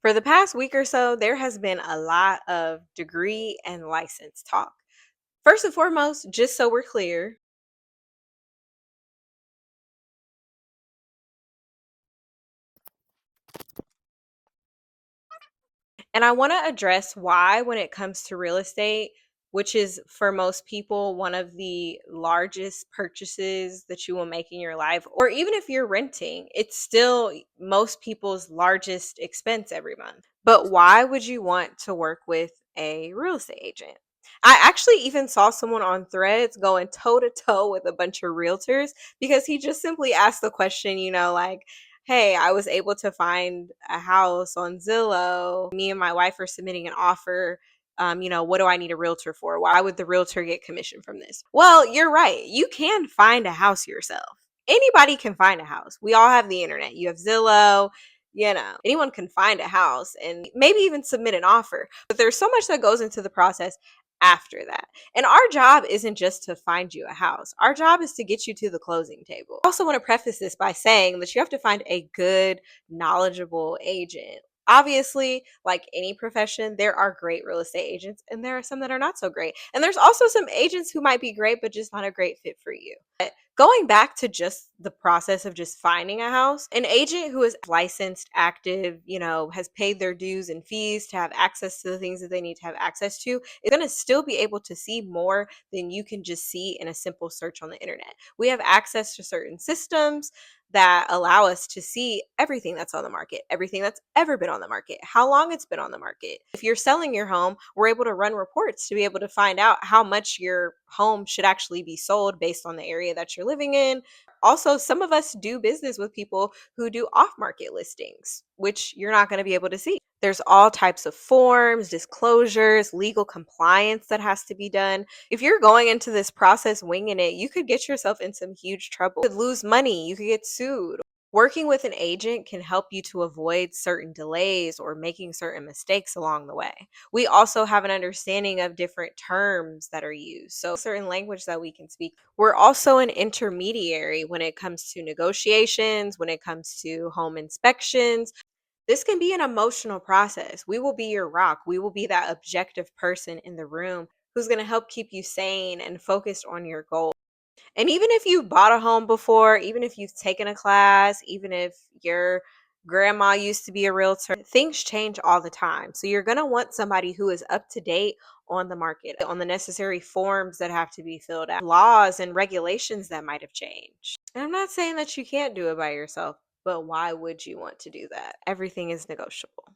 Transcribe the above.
For the past week or so, there has been a lot of degree and license talk. First and foremost, just so we're clear, and I want to address why, when it comes to real estate, which is for most people one of the largest purchases that you will make in your life, or even if you're renting, it's still most people's largest expense every month. But why would you want to work with a real estate agent? I actually even saw someone on Threads going toe to toe with a bunch of realtors because he just simply asked the question, like, hey, I was able to find a house on Zillow. Me and my wife are submitting an offer. What do I need a realtor for? Why would the realtor get commission from this? Well, you're right. You can find a house yourself. Anybody can find a house. We all have the internet. You have Zillow, anyone can find a house and maybe even submit an offer. But there's so much that goes into the process after that. And our job isn't just to find you a house. Our job is to get you to the closing table. I also want to preface this by saying that you have to find a good, knowledgeable agent. Obviously, like any profession, there are great real estate agents and there are some that are not so great. And there's also some agents who might be great, but just not a great fit for you. Going back to just the process of just finding a house, an agent who is licensed, active, has paid their dues and fees to have access to the things that they need to have access to, is going to still be able to see more than you can just see in a simple search on the internet. We have access to certain systems that allow us to see everything that's on the market, everything that's ever been on the market, how long it's been on the market. If you're selling your home, we're able to run reports to be able to find out how much your home should actually be sold based on the area that you're living in. Also, some of us do business with people who do off market listings, which you're not going to be able to see. There's all types of forms, disclosures, legal compliance that has to be done. If you're going into this process winging it, you could get yourself in some huge trouble. You could lose money, you could get sued. Working with an agent can help you to avoid certain delays or making certain mistakes along the way. We also have an understanding of different terms that are used, so certain language that we can speak. We're also an intermediary when it comes to negotiations, when it comes to home inspections. This can be an emotional process. We will be your rock. We will be that objective person in the room who's going to help keep you sane and focused on your goal. And even if you've bought a home before, even if you've taken a class, even if your grandma used to be a realtor, things change all the time. So you're going to want somebody who is up to date on the market, on the necessary forms that have to be filled out, laws and regulations that might have changed. And I'm not saying that you can't do it by yourself, but why would you want to do that? Everything is negotiable.